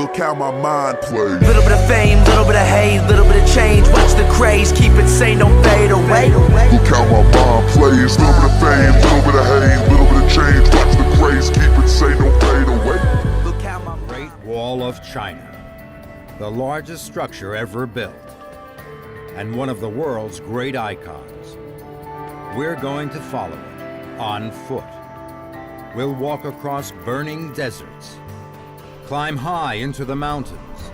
Look how my mind plays. Little bit of fame, little bit of hate, little bit of change. Watch the craze, keep it sane, don't fade away. Look how my mind plays. Little bit of fame, little bit of hate, little bit of change. Watch the craze, keep it sane, don't fade away. Look how my Great Wall of China, the largest structure ever built, and one of the world's great icons. We're going to follow it on foot. We'll walk across burning deserts, climb high into the mountains,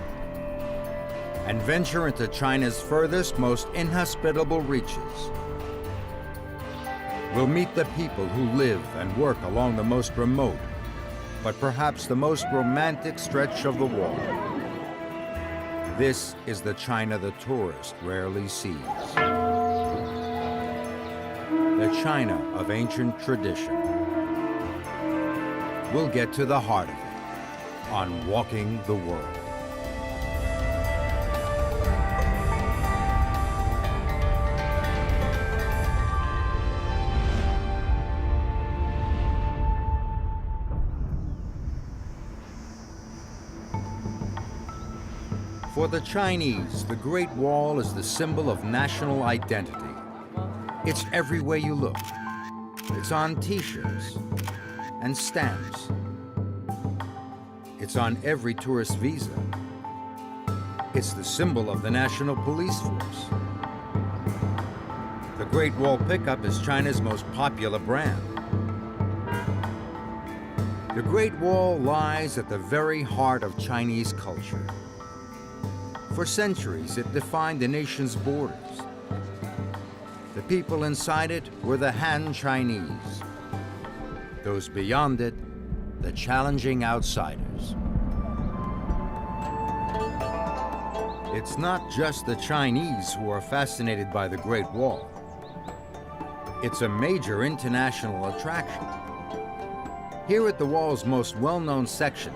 and venture into China's furthest, most inhospitable reaches. We'll meet the people who live and work along the most remote, but perhaps the most romantic stretch of the wall. This is the China the tourist rarely sees. The China of ancient tradition. We'll get to the heart of it on Walking the World. For the Chinese, the Great Wall is the symbol of national identity. It's everywhere you look. It's on t-shirts and stamps. It's on every tourist visa. It's the symbol of the National Police Force. The Great Wall pickup is China's most popular brand. The Great Wall lies at the very heart of Chinese culture. For centuries, it defined the nation's borders. The people inside it were the Han Chinese. Those beyond it, the challenging outsiders. It's not just the Chinese who are fascinated by the Great Wall. It's a major international attraction. Here at the wall's most well-known section,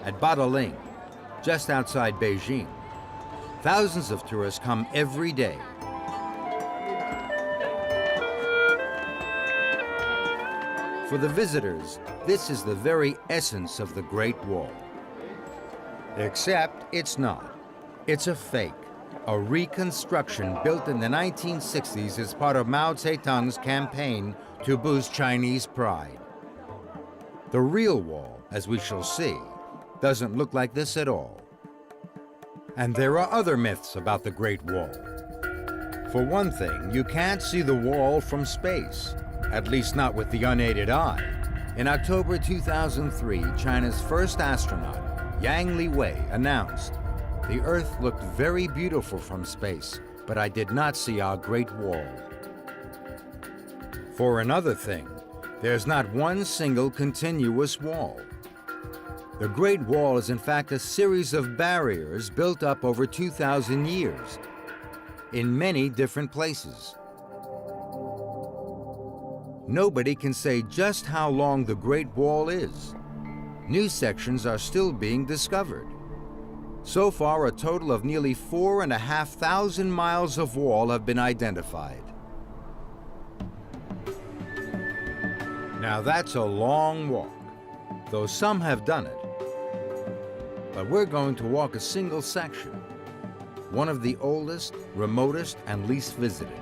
at Badaling, just outside Beijing, thousands of tourists come every day. For the visitors, this is the very essence of the Great Wall. Except it's not. It's a fake, a reconstruction built in the 1960s as part of Mao Zedong's campaign to boost Chinese pride. The real wall, as we shall see, doesn't look like this at all. And there are other myths about the Great Wall. For one thing, you can't see the wall from space, at least not with the unaided eye. In October 2003, China's first astronaut, Yang Liwei, announced, "The Earth looked very beautiful from space, but I did not see our Great Wall." For another thing, there's not one single continuous wall. The Great Wall is in fact a series of barriers built up over 2,000 years in many different places. Nobody can say just how long the Great Wall is. New sections are still being discovered. So far, a total of nearly 4,500 miles of wall have been identified. Now that's a long walk, though some have done it. But we're going to walk a single section, one of the oldest, remotest, and least visited.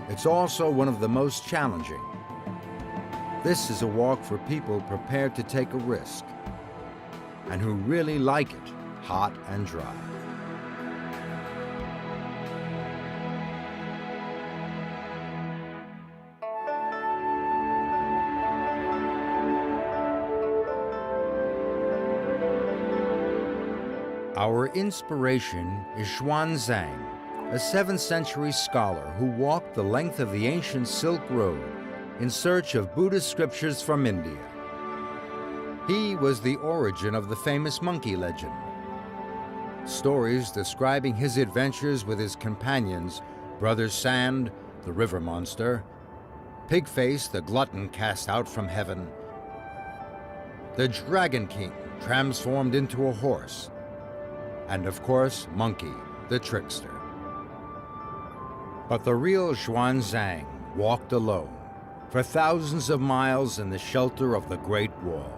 It's also one of the most challenging. This is a walk for people prepared to take a risk, and who really like it hot and dry. Our inspiration is Xuanzang, a 7th century scholar who walked the length of the ancient Silk Road in search of Buddhist scriptures from India. He was the origin of the famous monkey legend. Stories describing his adventures with his companions, Brother Sand, the river monster, Pigface, the glutton cast out from heaven, the Dragon King transformed into a horse, and of course, Monkey, the trickster. But the real Xuanzang walked alone for thousands of miles in the shelter of the Great Wall.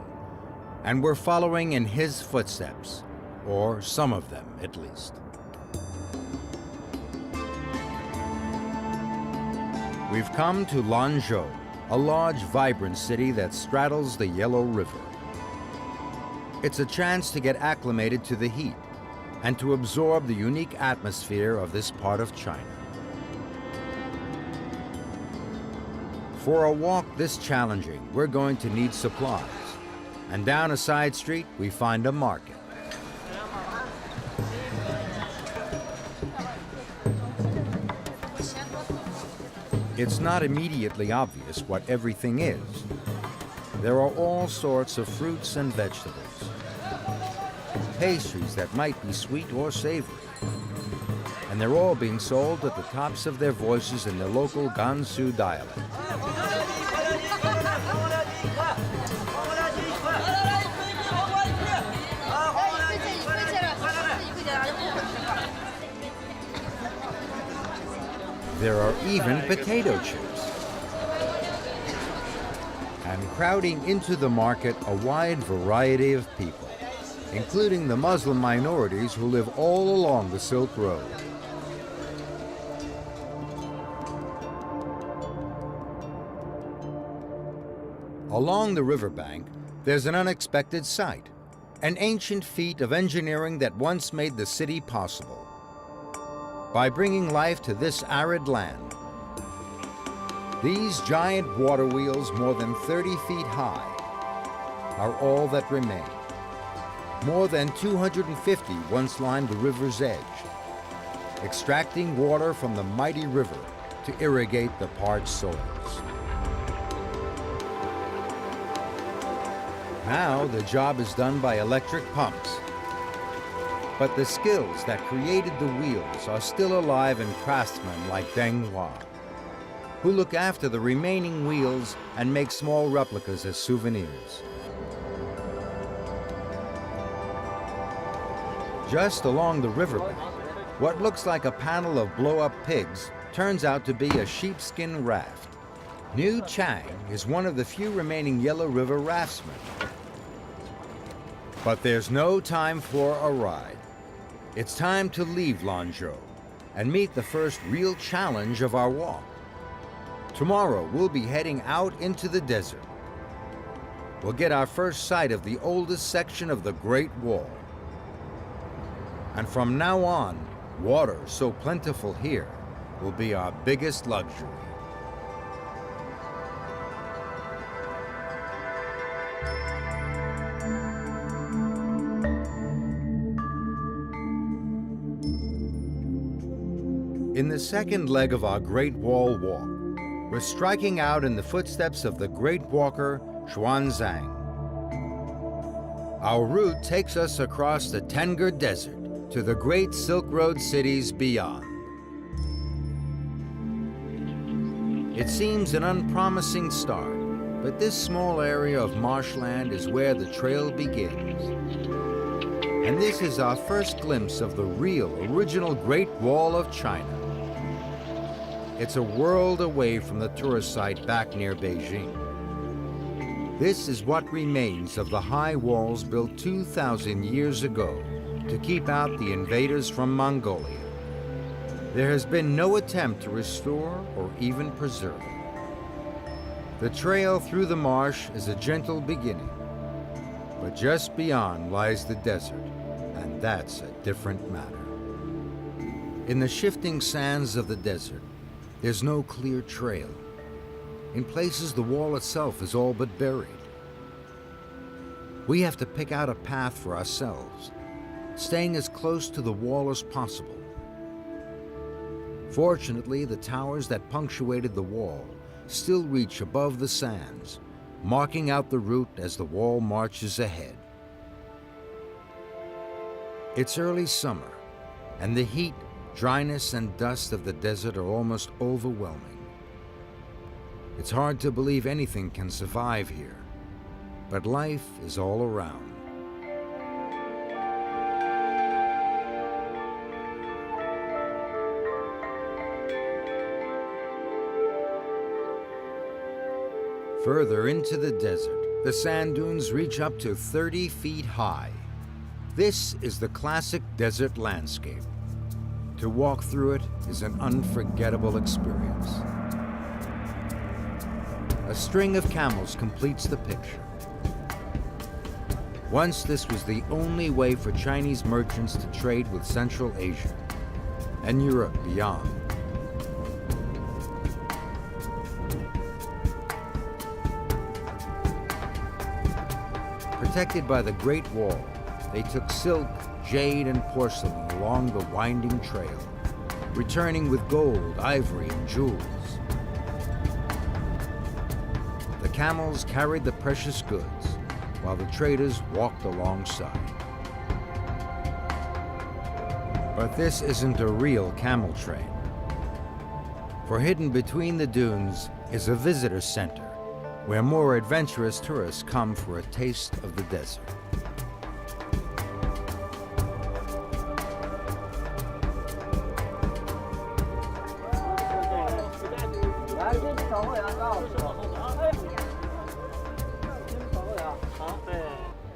and we're following in his footsteps, or some of them at least. We've come to Lanzhou, a large, vibrant city that straddles the Yellow River. It's a chance to get acclimated to the heat and to absorb the unique atmosphere of this part of China. For a walk this challenging, we're going to need supplies. And down a side street, we find a market. It's not immediately obvious what everything is. There are all sorts of fruits and vegetables, pastries that might be sweet or savory, and they're all being sold at the tops of their voices in the local Gansu dialect. There are even potato chips. And crowding into the market, a wide variety of people, including the Muslim minorities who live all along the Silk Road. Along the riverbank, there's an unexpected sight, an ancient feat of engineering that once made the city possible. By bringing life to this arid land, these giant water wheels, more than 30 feet high, are all that remain. More than 250 once lined the river's edge, extracting water from the mighty river to irrigate the parched soils. Now the job is done by electric pumps. But the skills that created the wheels are still alive in craftsmen like Deng Hua, who look after the remaining wheels and make small replicas as souvenirs. Just along the riverbank, what looks like a panel of blow-up pigs turns out to be a sheepskin raft. Niu Chang is one of the few remaining Yellow River raftsmen. But there's no time for a ride. It's time to leave Lanzhou and meet the first real challenge of our walk. Tomorrow, we'll be heading out into the desert. We'll get our first sight of the oldest section of the Great Wall. And from now on, water so plentiful here will be our biggest luxury. In the second leg of our Great Wall walk, we're striking out in the footsteps of the great walker Xuanzang. Our route takes us across the Tengger Desert to the great Silk Road cities beyond. It seems an unpromising start, but this small area of marshland is where the trail begins. And this is our first glimpse of the real, original Great Wall of China. It's a world away from the tourist site back near Beijing. This is what remains of the high walls built 2,000 years ago to keep out the invaders from Mongolia. There has been no attempt to restore or even preserve it. The trail through the marsh is a gentle beginning, but just beyond lies the desert, and that's a different matter. In the shifting sands of the desert, there's no clear trail. In places, the wall itself is all but buried. We have to pick out a path for ourselves, staying as close to the wall as possible. Fortunately, the towers that punctuated the wall still reach above the sands, marking out the route as the wall marches ahead. It's early summer, and the heat, dryness, and dust of the desert are almost overwhelming. It's hard to believe anything can survive here, but life is all around. Further into the desert, The sand dunes reach up to 30 feet high. This is the classic desert landscape. To walk through it is an unforgettable experience. A string of camels completes the picture. Once this was the only way for Chinese merchants to trade with Central Asia and Europe beyond. Protected by the Great Wall, they took silk, jade, and porcelain along the winding trail, returning with gold, ivory, and jewels. The camels carried the precious goods, while the traders walked alongside. But this isn't a real camel train. For hidden between the dunes is a visitor center, where more adventurous tourists come for a taste of the desert.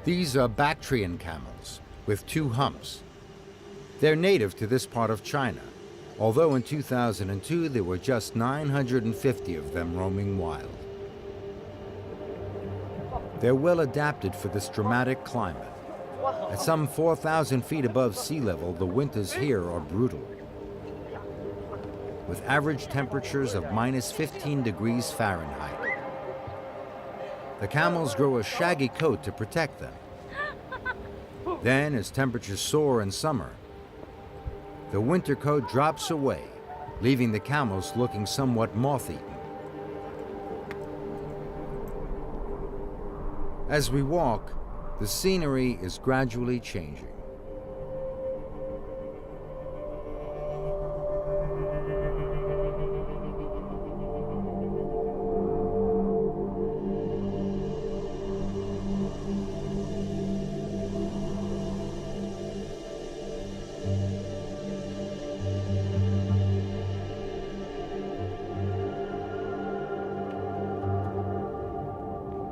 These are Bactrian camels with 2 humps. They're native to this part of China, although in 2002 there were just 950 of them roaming wild. They're well adapted for this dramatic climate. At some 4,000 feet above sea level, the winters here are brutal, with average temperatures of -15 degrees Fahrenheit. The camels grow a shaggy coat to protect them. Then, as temperatures soar in summer, the winter coat drops away, leaving the camels looking somewhat moth-eaten. As we walk, the scenery is gradually changing.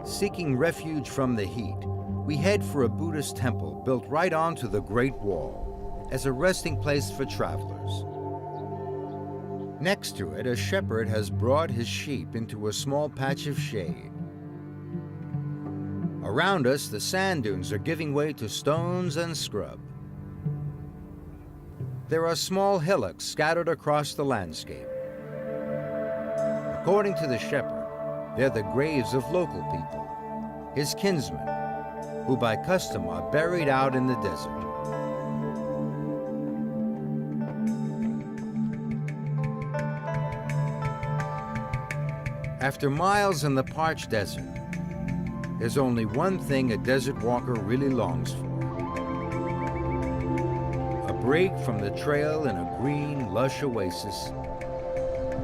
Seeking refuge from the heat, we head for a Buddhist temple built right onto the Great Wall as a resting place for travelers. Next to it, a shepherd has brought his sheep into a small patch of shade. Around us, the sand dunes are giving way to stones and scrub. There are small hillocks scattered across the landscape. According to the shepherd, they're the graves of local people, his kinsmen, who by custom are buried out in the desert. After miles in the parched desert, there's only one thing a desert walker really longs for: a break from the trail in a green, lush oasis.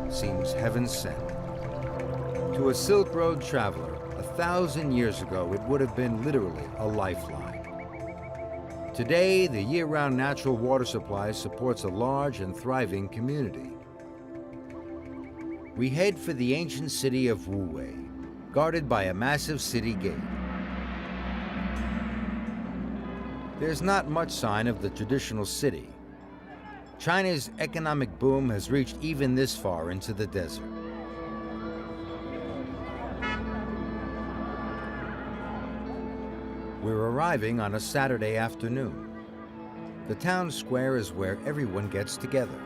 Seems heaven sent. To a Silk Road traveler, 1,000 years ago, it would have been literally a lifeline. Today, the year-round natural water supply supports a large and thriving community. We head for the ancient city of Wuwei, guarded by a massive city gate. There's not much sign of the traditional city. China's economic boom has reached even this far into the desert. We're arriving on a Saturday afternoon. The town square is where everyone gets together.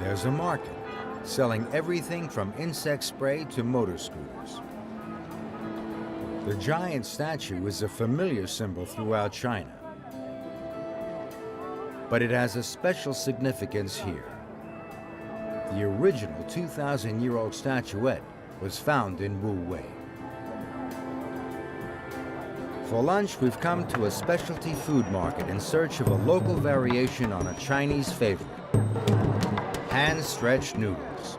There's a market, selling everything from insect spray to motor scooters. The giant statue is a familiar symbol throughout China, but it has a special significance here. The original 2,000-year-old statuette was found in Wuwei. For lunch, we've come to a specialty food market in search of a local variation on a Chinese favorite: hand-stretched noodles.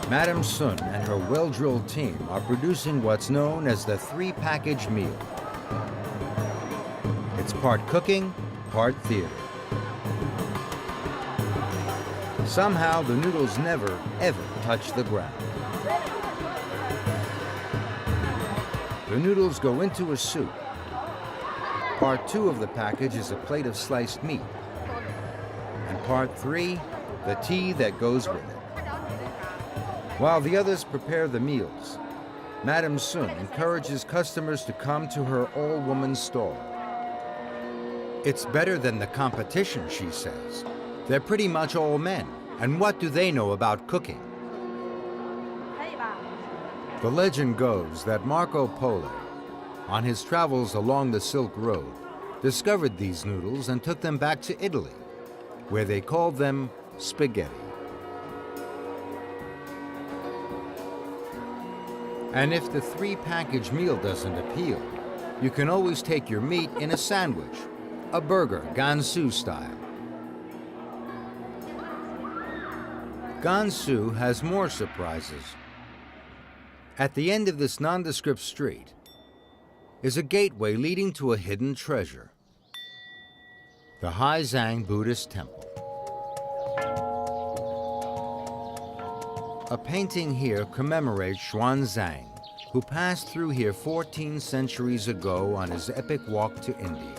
Madame Sun and her well-drilled team are producing what's known as the 3-package meal. It's part cooking, part theater. Somehow, the noodles never, ever touch the ground. The noodles go into a soup. Part 2 of the package is a plate of sliced meat. And Part 3, the tea that goes with it. While the others prepare the meals, Madame Sun encourages customers to come to her all-woman stall. It's better than the competition, she says. They're pretty much all men, and what do they know about cooking? The legend goes that Marco Polo, on his travels along the Silk Road, discovered these noodles and took them back to Italy, where they called them spaghetti. And if the 3-package meal doesn't appeal, you can always take your meat in a sandwich, a burger, Gansu style. Gansu has more surprises. At the end of this nondescript street is a gateway leading to a hidden treasure, the Haizang Buddhist Temple. A painting here commemorates Xuanzang, who passed through here 14 centuries ago on his epic walk to India.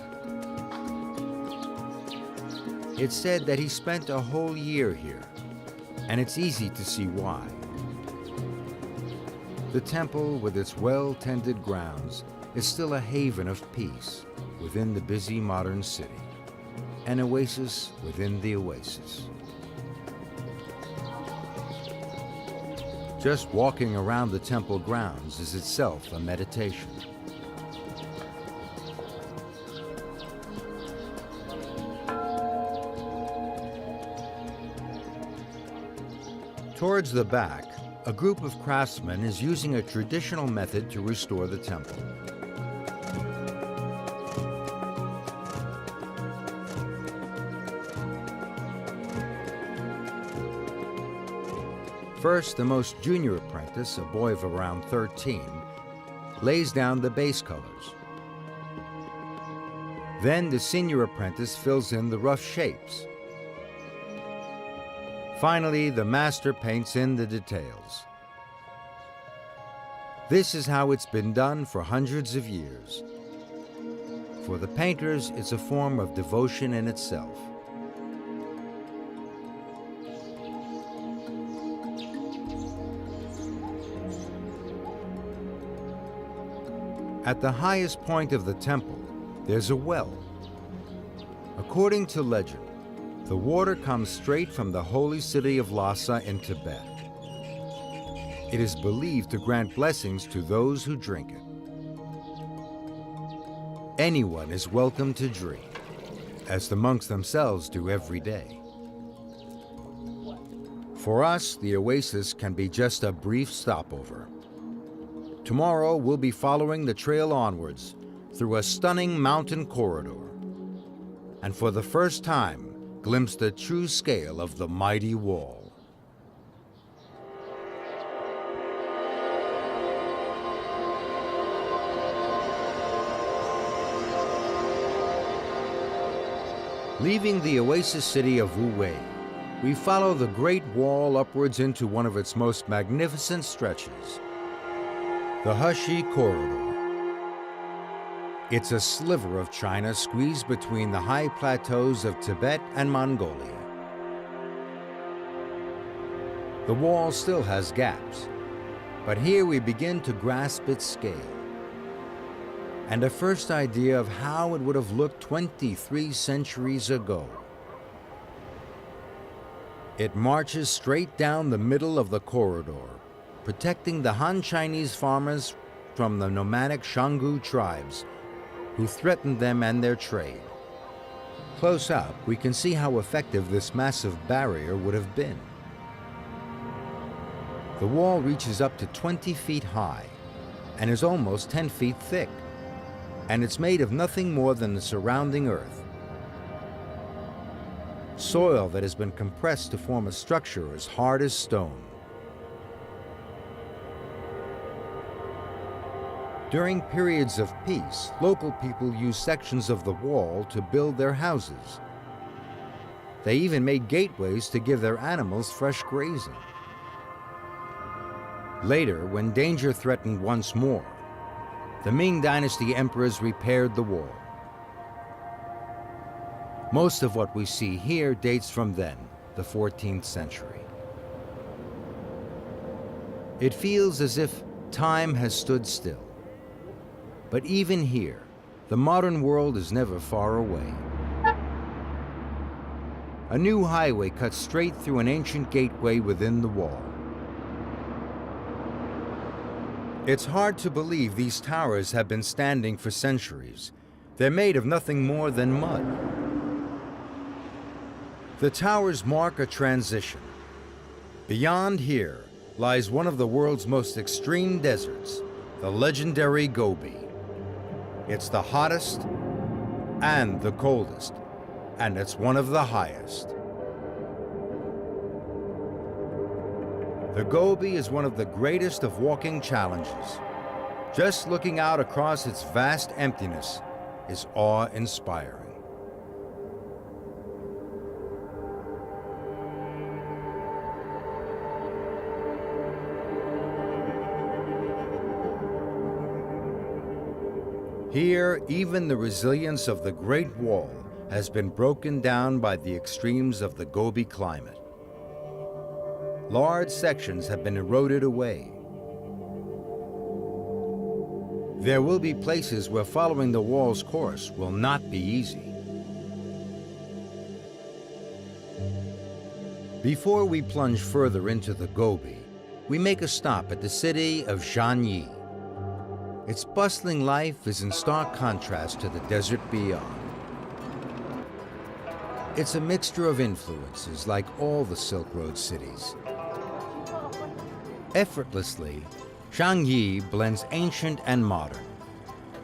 It's said that he spent a whole year here, and it's easy to see why. The temple, with its well-tended grounds, is still a haven of peace within the busy modern city, an oasis within the oasis. Just walking around the temple grounds is itself a meditation. Towards the back, a group of craftsmen is using a traditional method to restore the temple. First, the most junior apprentice, a boy of around 13, lays down the base colors. Then the senior apprentice fills in the rough shapes. Finally, the master paints in the details. This is how it's been done for hundreds of years. For the painters, it's a form of devotion in itself. At the highest point of the temple, there's a well. According to legend, the water comes straight from the holy city of Lhasa in Tibet. It is believed to grant blessings to those who drink it. Anyone is welcome to drink, as the monks themselves do every day. For us, the oasis can be just a brief stopover. Tomorrow, we'll be following the trail onwards through a stunning mountain corridor, and for the first time, glimpse the true scale of the mighty wall. Leaving the oasis city of Wuwei, we follow the Great Wall upwards into one of its most magnificent stretches, the Heshi Corridor. It's a sliver of China squeezed between the high plateaus of Tibet and Mongolia. The wall still has gaps, but here we begin to grasp its scale and a first idea of how it would have looked 23 centuries ago. It marches straight down the middle of the corridor, protecting the Han Chinese farmers from the nomadic Shangu tribes who threatened them and their trade. Close up, we can see how effective this massive barrier would have been. The wall reaches up to 20 feet high and is almost 10 feet thick, and it's made of nothing more than the surrounding earth. Soil that has been compressed to form a structure as hard as stone. During periods of peace, local people used sections of the wall to build their houses. They even made gateways to give their animals fresh grazing. Later, when danger threatened once more, the Ming Dynasty emperors repaired the wall. Most of what we see here dates from then, the 14th century. It feels as if time has stood still. But even here, the modern world is never far away. A new highway cuts straight through an ancient gateway within the wall. It's hard to believe these towers have been standing for centuries. They're made of nothing more than mud. The towers mark a transition. Beyond here lies one of the world's most extreme deserts, the legendary Gobi. It's the hottest and the coldest, and it's one of the highest. The Gobi is one of the greatest of walking challenges. Just looking out across its vast emptiness is awe-inspiring. Here, even the resilience of the Great Wall has been broken down by the extremes of the Gobi climate. Large sections have been eroded away. There will be places where following the wall's course will not be easy. Before we plunge further into the Gobi, we make a stop at the city of Xianyi. Its bustling life is in stark contrast to the desert beyond. It's a mixture of influences like all the Silk Road cities. Effortlessly, Xianyi blends ancient and modern.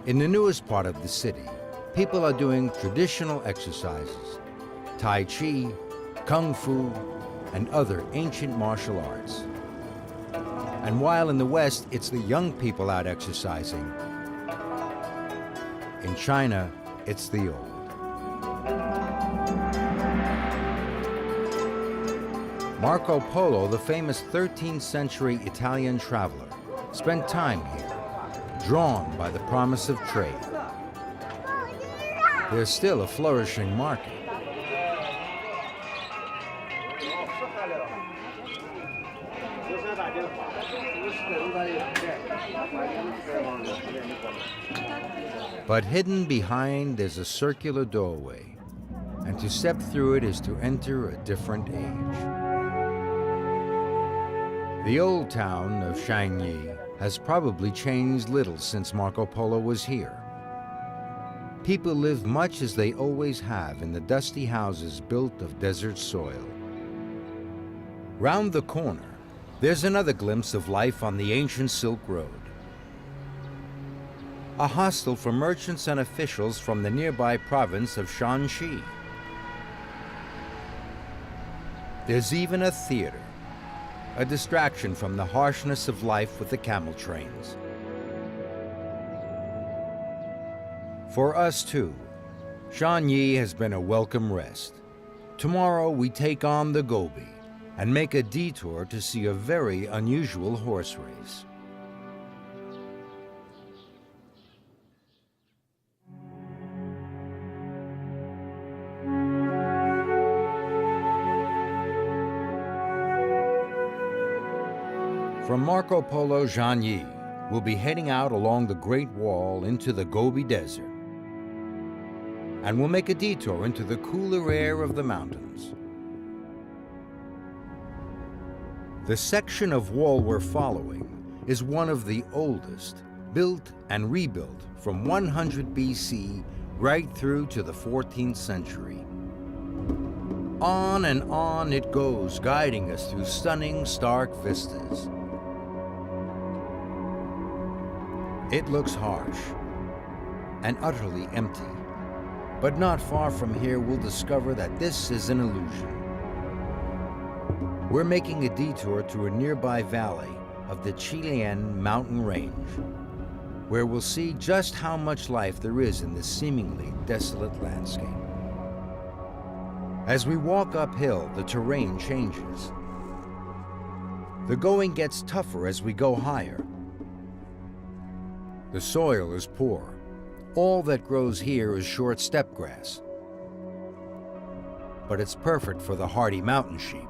In the newest part of the city, people are doing traditional exercises, Tai Chi, Kung Fu, and other ancient martial arts. And while in the West, it's the young people out exercising, in China, it's the old. Marco Polo, the famous 13th century Italian traveler, spent time here, drawn by the promise of trade. There's still a flourishing market. But hidden behind there's a circular doorway, and to step through it is to enter a different age. The old town of Xianyi has probably changed little since Marco Polo was here. People live much as they always have in the dusty houses built of desert soil. Round the corner, there's another glimpse of life on the ancient Silk Road. A hostel for merchants and officials from the nearby province of Shanxi. There's even a theater, a distraction from the harshness of life with the camel trains. For us too, Xianyi has been a welcome rest. Tomorrow we take on the Gobi and make a detour to see a very unusual horse race. From Marco Polo Xianyi, we'll be heading out along the Great Wall into the Gobi Desert. And we'll make a detour into the cooler air of the mountains. The section of wall we're following is one of the oldest, built and rebuilt from 100 BC right through to the 14th century. On and on it goes, guiding us through stunning, stark vistas. It looks harsh and utterly empty, but not far from here we'll discover that this is an illusion. We're making a detour to a nearby valley of the Qilian mountain range. where we'll see just how much life there is in this seemingly desolate landscape. As we walk uphill, the terrain changes. The going gets tougher as we go higher. The soil is poor. All that grows here is short steppe grass. But it's perfect for the hardy mountain sheep.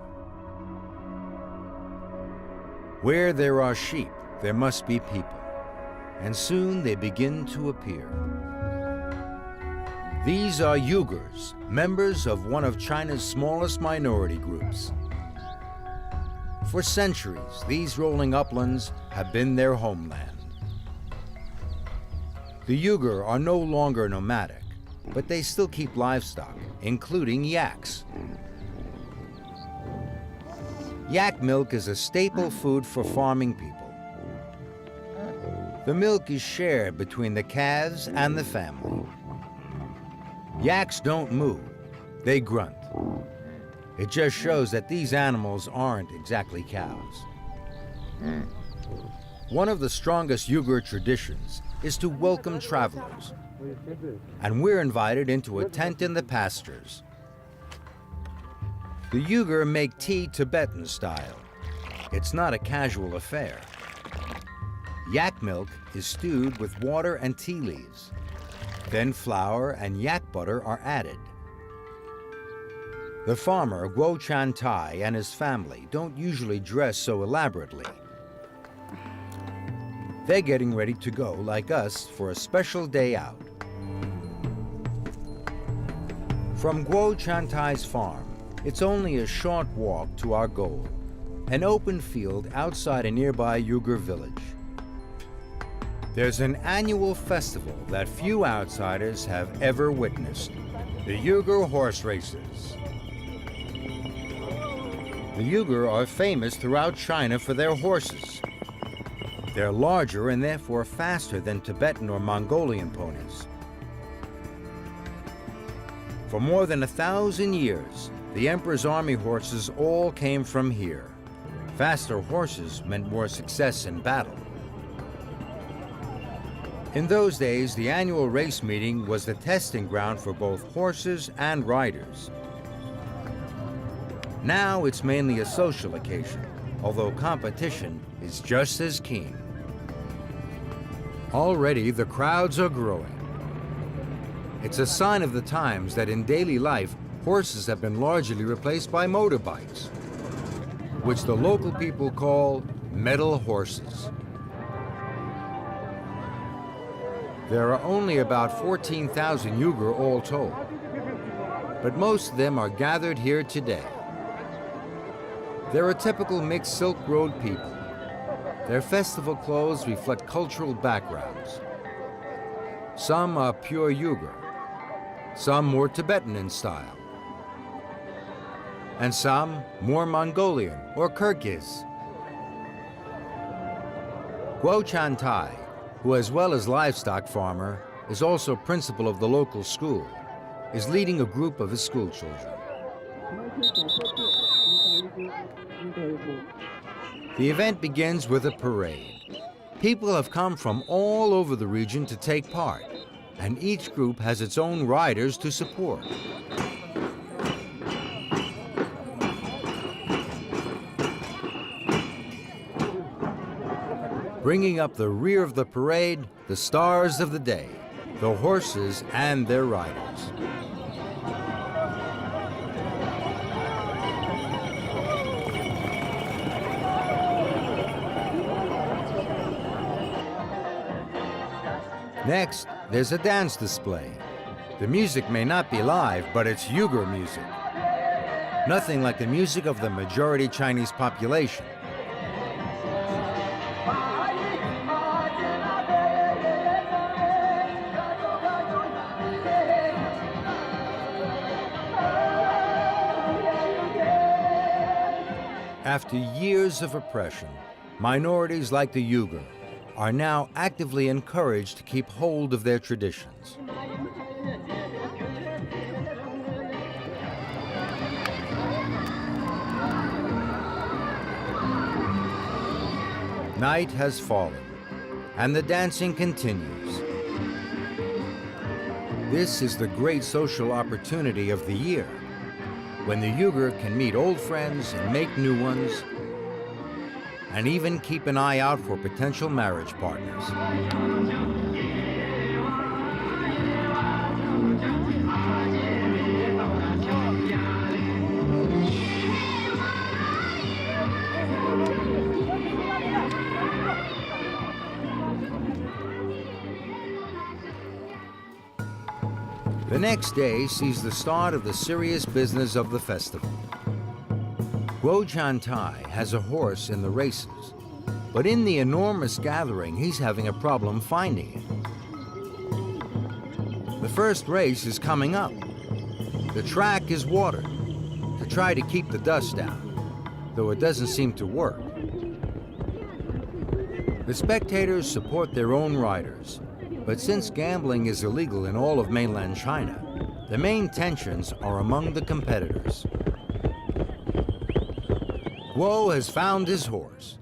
Where there are sheep, there must be people, and soon they begin to appear. These are Uyghurs, members of one of China's smallest minority groups. For centuries, these rolling uplands have been their homeland. The Uyghur are no longer nomadic, but they still keep livestock, including yaks. Yak milk is a staple food for farming people. The milk is shared between the calves and the family. Yaks don't moo, they grunt. It just shows that these animals aren't exactly cows. One of the strongest Uyghur traditions is to welcome travelers, and we're invited into a tent in the pastures. The Uyghur make tea Tibetan style. It's not a casual affair. Yak milk is stewed with water and tea leaves. Then flour and yak butter are added. The farmer, Guo Chan Tai, and his family don't usually dress so elaborately. They're getting ready to go, like us, for a special day out. From Guo Chan Tai's farm, it's only a short walk to our goal, an open field outside a nearby Uyghur village. There's an annual festival that few outsiders have ever witnessed, the Uyghur horse races. The Uyghur are famous throughout China for their horses. They're larger and therefore faster than Tibetan or Mongolian ponies. For more than 1,000 years, the emperor's army horses all came from here. Faster horses meant more success in battle. In those days, the annual race meeting was the testing ground for both horses and riders. Now it's mainly a social occasion, although competition is just as keen. Already the crowds are growing. It's a sign of the times that in daily life, horses have been largely replaced by motorbikes, which the local people call metal horses. There are only about 14,000 Uyghur all told, but most of them are gathered here today. They're a typical mixed Silk Road people. Their festival clothes reflect cultural backgrounds. Some are pure Uyghur, some more Tibetan in style, and some more Mongolian or Kyrgyz. Guo Chan Tai, who as well as livestock farmer, is also principal of the local school, is leading a group of his school children. The event begins with a parade. People have come from all over the region to take part, and each group has its own riders to support. Bringing up the rear of the parade, the stars of the day, the horses and their riders. Next, there's a dance display. The music may not be live, but it's Uyghur music. Nothing like the music of the majority Chinese population. After years of oppression, minorities like the Uyghur are now actively encouraged to keep hold of their traditions. Night has fallen, and the dancing continues. This is the great social opportunity of the year, when the Uyghur can meet old friends and make new ones, and even keep an eye out for potential marriage partners. The next day sees the start of the serious business of the festival. Guo Jiantai has a horse in the races, but in the enormous gathering, he's having a problem finding it. The first race is coming up. The track is watered to try to keep the dust down, though it doesn't seem to work. The spectators support their own riders, but since gambling is illegal in all of mainland China, the main tensions are among the competitors. Guo has found his horse.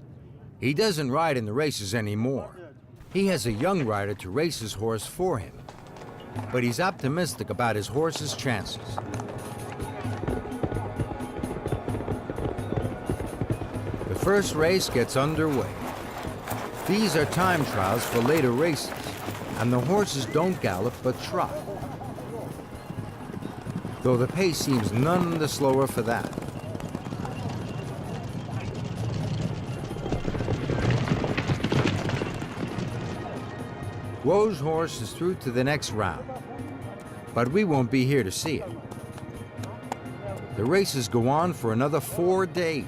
He doesn't ride in the races anymore. He has a young rider to race his horse for him, but he's optimistic about his horse's chances. The first race gets underway. These are time trials for later races, and the horses don't gallop but trot, though the pace seems none the slower for that. Guo's horse is through to the next round, but we won't be here to see it. The races go on for another 4 days,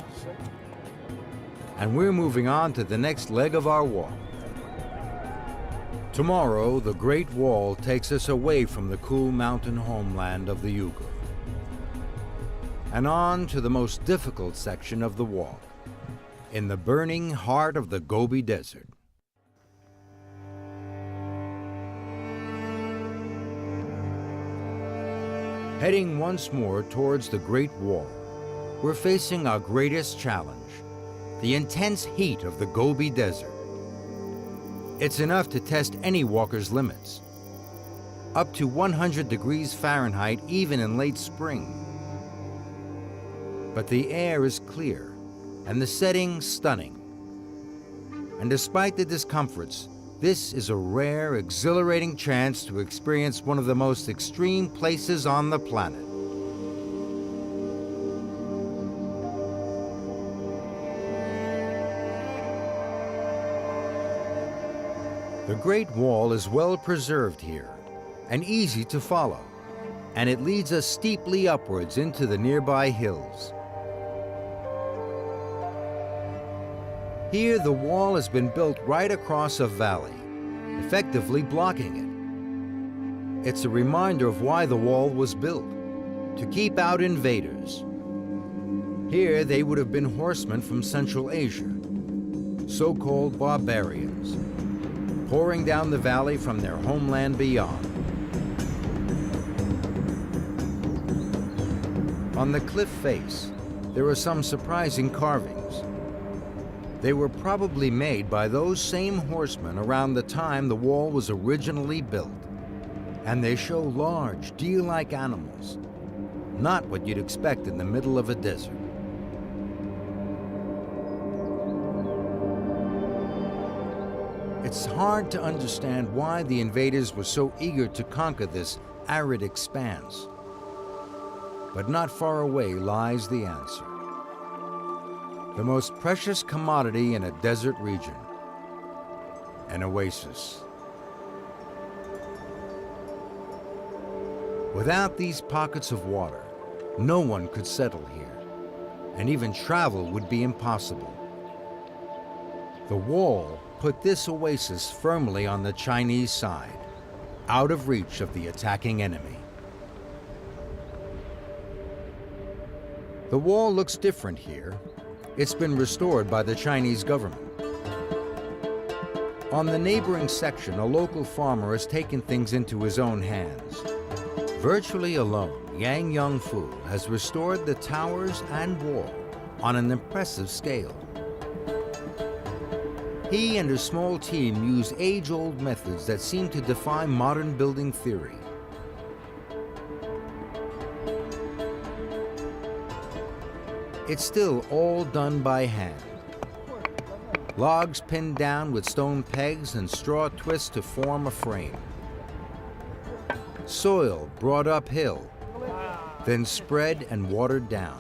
and we're moving on to the next leg of our walk. Tomorrow, the Great Wall takes us away from the cool mountain homeland of the Uyghur, and on to the most difficult section of the walk, in the burning heart of the Gobi Desert. Heading once more towards the Great Wall, we're facing our greatest challenge, the intense heat of the Gobi Desert. It's enough to test any walker's limits, up to 100 degrees Fahrenheit even in late spring. But the air is clear and the setting stunning. And despite the discomforts, this is a rare, exhilarating chance to experience one of the most extreme places on the planet. The Great Wall is well preserved here and easy to follow, and it leads us steeply upwards into the nearby hills. Here, the wall has been built right across a valley, effectively blocking it. It's a reminder of why the wall was built, to keep out invaders. Here, they would have been horsemen from Central Asia, so-called barbarians, pouring down the valley from their homeland beyond. On the cliff face, there are some surprising carvings. They were probably made by those same horsemen around the time the wall was originally built, and they show large, deer-like animals, not what you'd expect in the middle of a desert. It's hard to understand why the invaders were so eager to conquer this arid expanse. But not far away lies the answer. The most precious commodity in a desert region, an oasis. Without these pockets of water, no one could settle here, and even travel would be impossible. The wall put this oasis firmly on the Chinese side, out of reach of the attacking enemy. The wall looks different here. It's been restored by the Chinese government. On the neighboring section, a local farmer has taken things into his own hands. Virtually alone, Yang Yongfu has restored the towers and wall on an impressive scale. He and his small team use age-old methods that seem to defy modern building theory. It's still all done by hand. Logs pinned down with stone pegs and straw twists to form a frame. Soil brought uphill, then spread and watered down.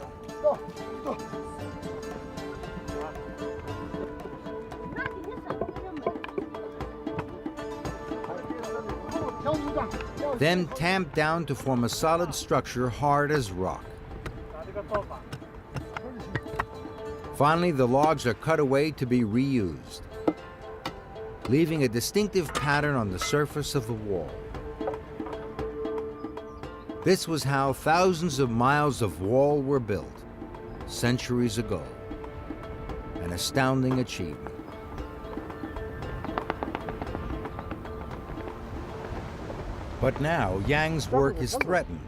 Then tamped down to form a solid structure hard as rock. Finally, the logs are cut away to be reused, leaving a distinctive pattern on the surface of the wall. This was how thousands of miles of wall were built centuries ago. An astounding achievement. But now, Yang's work is threatened.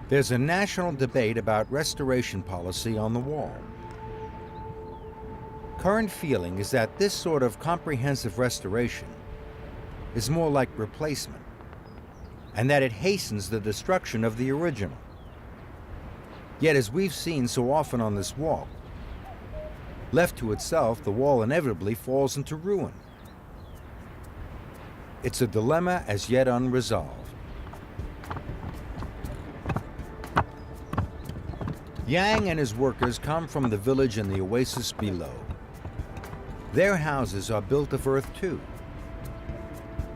There's a national debate about restoration policy on the wall. Current feeling is that this sort of comprehensive restoration is more like replacement, and that it hastens the destruction of the original. Yet, as we've seen so often on this wall, left to itself, the wall inevitably falls into ruin. It's a dilemma as yet unresolved. Yang and his workers come from the village and the oasis below. Their houses are built of earth too.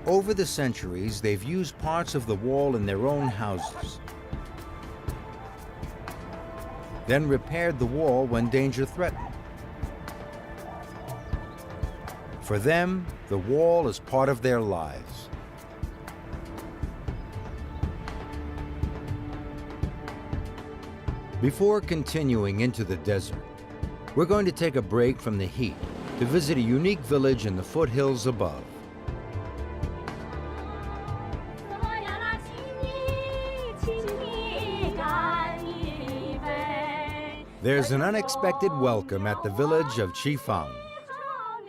Over the centuries, they've used parts of the wall in their own houses, then repaired the wall when danger threatened. For them, the wall is part of their lives. Before continuing into the desert, we're going to take a break from the heat to visit a unique village in the foothills above. There's an unexpected welcome at the village of Qifang,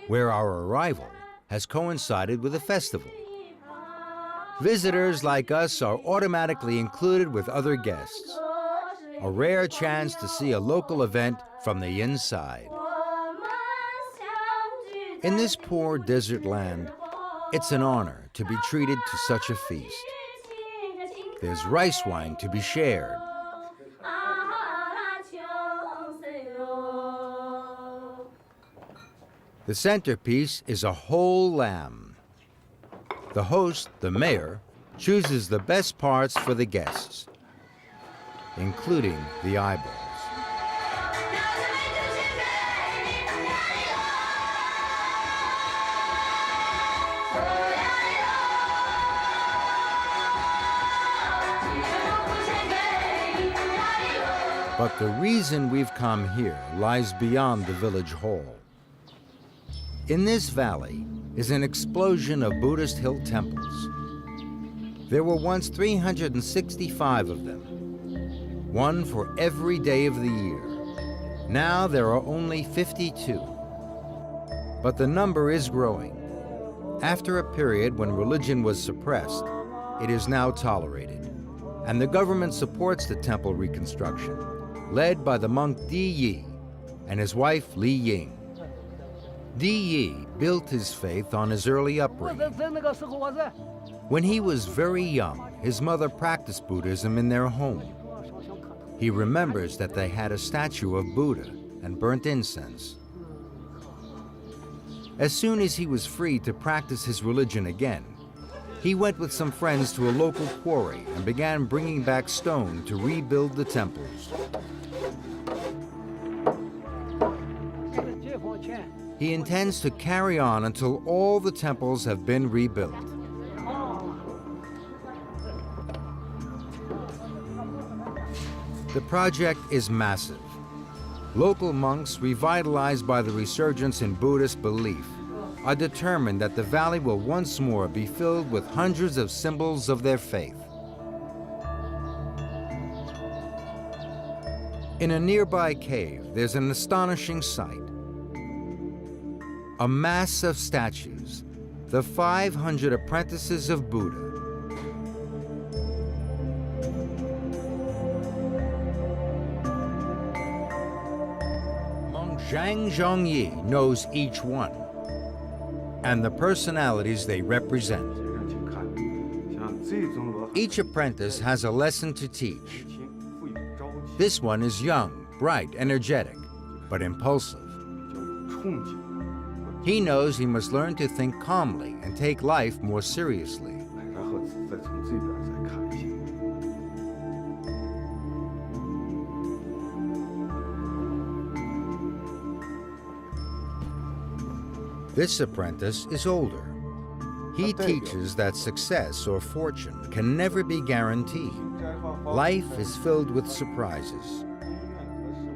where our arrival has coincided with a festival. Visitors like us are automatically included with other guests, a rare chance to see a local event from the inside. In this poor desert land, it's an honor to be treated to such a feast. There's rice wine to be shared. The centerpiece is a whole lamb. The host, the mayor, chooses the best parts for the guests, including the eyeballs. But the reason we've come here lies beyond the village hall. In this valley is an explosion of Buddhist hill temples. There were once 365 of them, one for every day of the year. Now there are only 52. But the number is growing. After a period when religion was suppressed, it is now tolerated, and the government supports the temple reconstruction, led by the monk Di Yi and his wife Li Ying. Di Yi built his faith on his early upbringing. When he was very young, his mother practiced Buddhism in their home. He remembers that they had a statue of Buddha and burnt incense. As soon as he was free to practice his religion again, he went with some friends to a local quarry and began bringing back stone to rebuild the temples. He intends to carry on until all the temples have been rebuilt. The project is massive. Local monks, revitalized by the resurgence in Buddhist belief, are determined that the valley will once more be filled with hundreds of symbols of their faith. In a nearby cave, there's an astonishing sight. A mass of statues, the 500 apprentices of Buddha. Monk Zhang Zhongyi knows each one and the personalities they represent. Each apprentice has a lesson to teach. This one is young, bright, energetic, but impulsive. He knows he must learn to think calmly and take life more seriously. This apprentice is older. He teaches that success or fortune can never be guaranteed. Life is filled with surprises.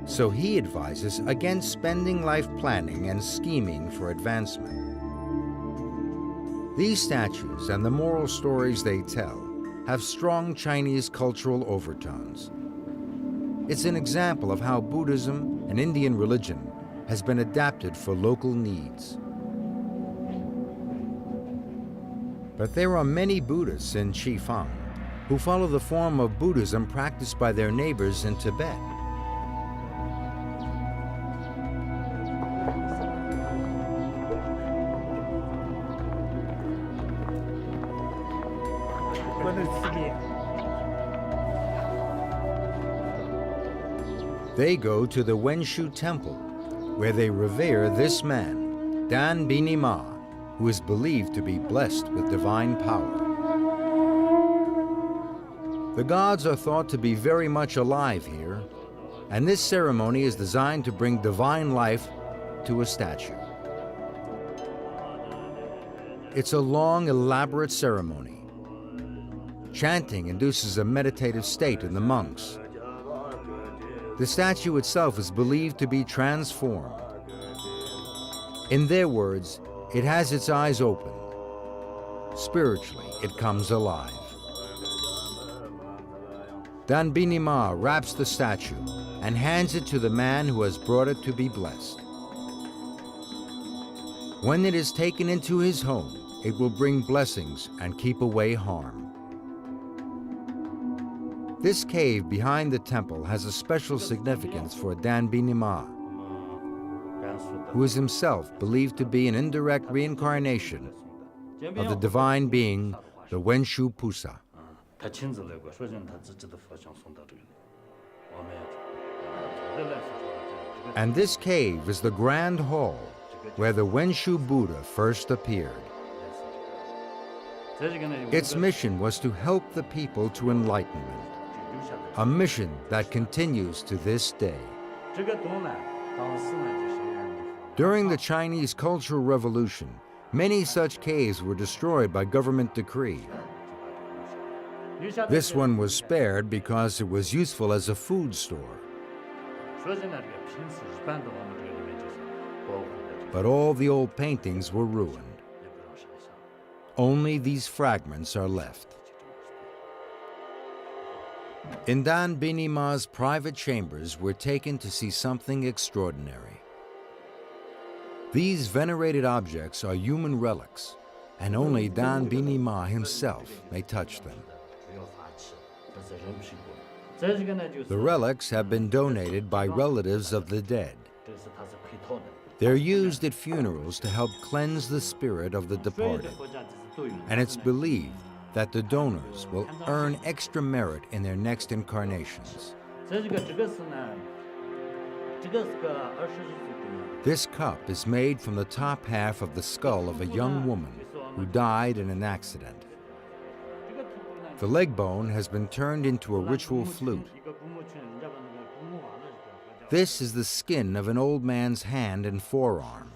So he advises against spending life planning and scheming for advancement. These statues and the moral stories they tell have strong Chinese cultural overtones. It's an example of how Buddhism, an Indian religion, has been adapted for local needs. But there are many Buddhists in Qifang who follow the form of Buddhism practiced by their neighbors in Tibet. They go to the Wenshu Temple, where they revere this man, Dan Bini Ma, who is believed to be blessed with divine power. The gods are thought to be very much alive here, and this ceremony is designed to bring divine life to a statue. It's a long, elaborate ceremony. Chanting induces a meditative state in the monks. The statue itself is believed to be transformed. In their words, it has its eyes open. Spiritually, it comes alive. Dan Bini Ma wraps the statue and hands it to the man who has brought it to be blessed. When it is taken into his home, it will bring blessings and keep away harm. This cave behind the temple has a special significance for Dan Bini Ma, who is himself believed to be an indirect reincarnation of the divine being, the Wenshu Pusa. And this cave is the Grand Hall where the Wenshu Buddha first appeared. Its mission was to help the people to enlightenment, a mission that continues to this day. During the Chinese Cultural Revolution, many such caves were destroyed by government decree. This one was spared because it was useful as a food store. But all the old paintings were ruined. Only these fragments are left. In Dan Bini Ma's private chambers, we're taken to see something extraordinary. These venerated objects are human relics, and only Dan Bini Ma himself may touch them. The relics have been donated by relatives of the dead. They're used at funerals to help cleanse the spirit of the departed, and it's believed that the donors will earn extra merit in their next incarnations. This cup is made from the top half of the skull of a young woman who died in an accident. The leg bone has been turned into a ritual flute. This is the skin of an old man's hand and forearm.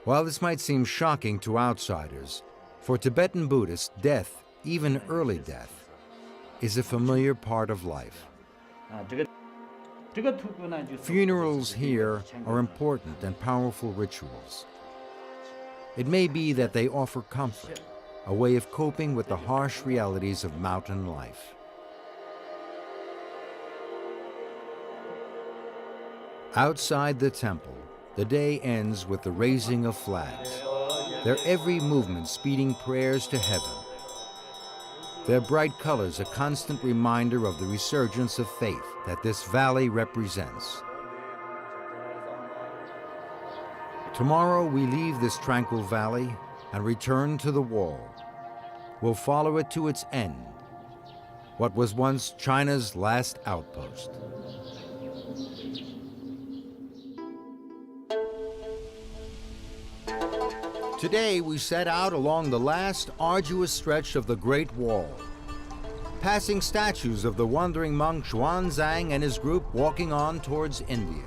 While this might seem shocking to outsiders, for Tibetan Buddhists, death, even early death, is a familiar part of life. Funerals here are important and powerful rituals. It may be that they offer comfort, a way of coping with the harsh realities of mountain life. Outside the temple, the day ends with the raising of flags, their every movement speeding prayers to heaven. Their bright colors a constant reminder of the resurgence of faith that this valley represents. Tomorrow we leave this tranquil valley and return to the wall. We'll follow it to its end, what was once China's last outpost. Today we set out along the last arduous stretch of the Great Wall, passing statues of the wandering monk Xuanzang and his group walking on towards India.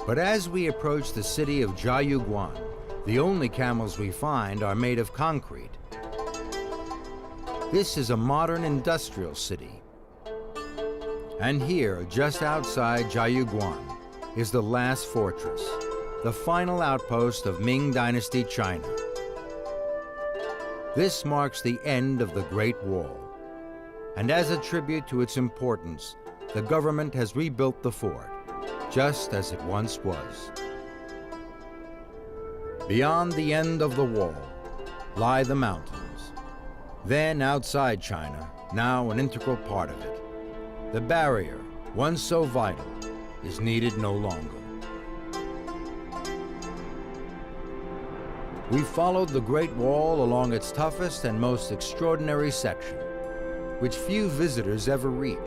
But as we approach the city of Jiayuguan, the only camels we find are made of concrete. This is a modern industrial city. And here, just outside Jiayuguan, is the last fortress, the final outpost of Ming Dynasty China. This marks the end of the Great Wall, and as a tribute to its importance, the government has rebuilt the fort, just as it once was. Beyond the end of the wall lie the mountains. Then outside China, now an integral part of it, the barrier, once so vital, is needed no longer. We followed the Great Wall along its toughest and most extraordinary section, which few visitors ever reach.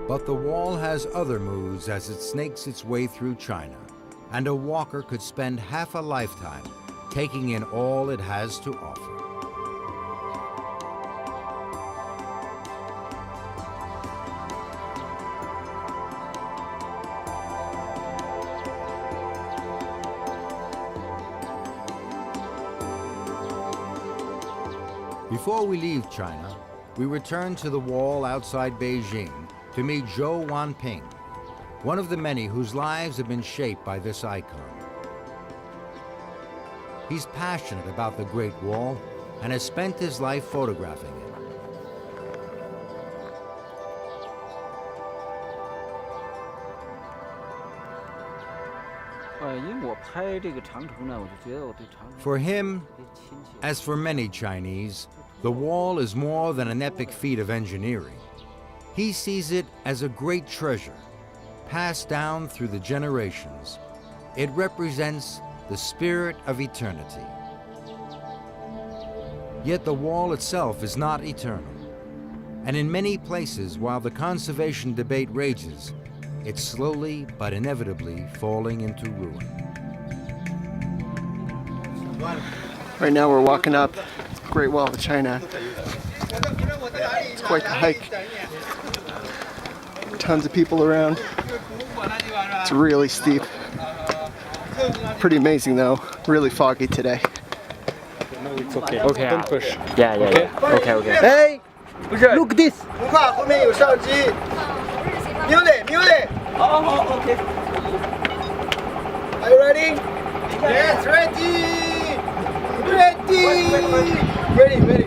But the wall has other moods as it snakes its way through China, and a walker could spend half a lifetime taking in all it has to offer. Before we leave China, we return to the wall outside Beijing to meet Zhou Wanping, one of the many whose lives have been shaped by this icon. He's passionate about the Great Wall and has spent his life photographing it. 因为我拍这个长途呢，我就觉得我对长途 For him, 特别亲切。 as for many Chinese, the wall is more than an epic feat of engineering. He sees it as a great treasure, passed down through the generations. It represents the spirit of eternity. Yet the wall itself is not eternal. And in many places, while the conservation debate rages, it's slowly but inevitably falling into ruin. Right now we're walking up the Great Wall of China. It's quite the hike. Tons of people around. It's really steep. Pretty amazing though. Really foggy today. Okay. Don't push. Yeah. Okay. Hey! Look this! Mute! Oh, okay. Are you ready? Yes, ready! Ready! Ready!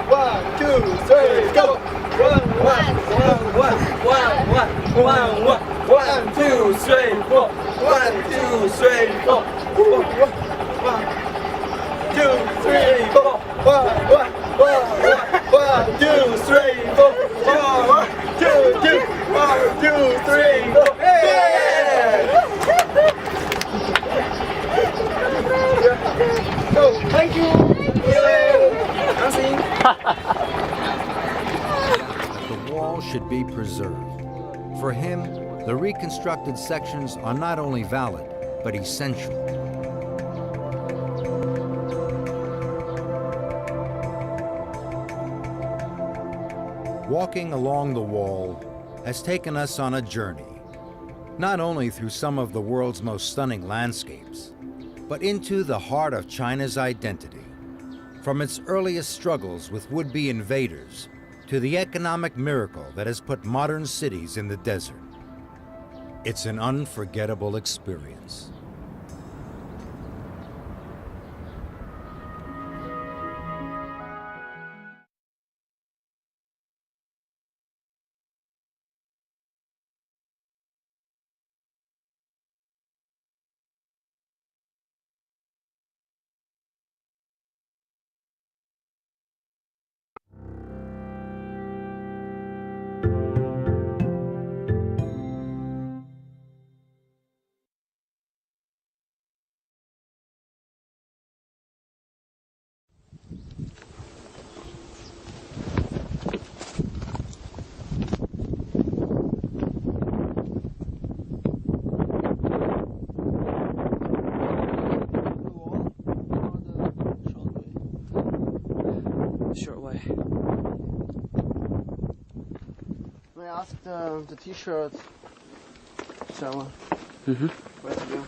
1, 2, 3, go! 1, 2, 3, 4. 1, 2, 3, 4. 2, 3, 4. 1, 2, 3, 4. 1, 2, 3, 4. Yeah! Go! Thank you! The wall should be preserved. For him, the reconstructed sections are not only valid, but essential. Walking along the wall has taken us on a journey, not only through some of the world's most stunning landscapes, but into the heart of China's identity, from its earliest struggles with would-be invaders to the economic miracle that has put modern cities in the desert. It's an unforgettable experience. short way. I asked the t-shirt seller where to go.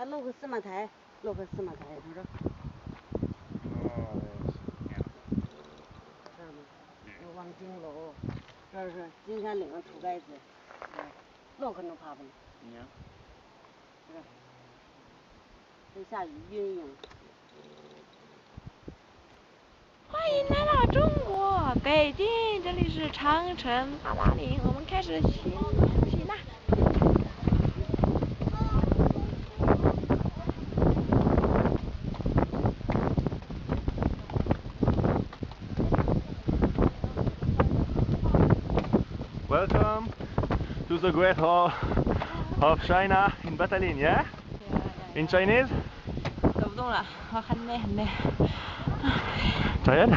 路个司马台，路个司马台，他说。这儿吗？有望京楼，这是金山岭上土盖子，路可能爬不了。是。这下雨晕影。欢迎来到中国北京，这里是长城八达岭，我们开始行啦。Welcome to the Great Hall of China in Battalion, yeah? In Chinese? 走不动了，好，很累很累。Tired?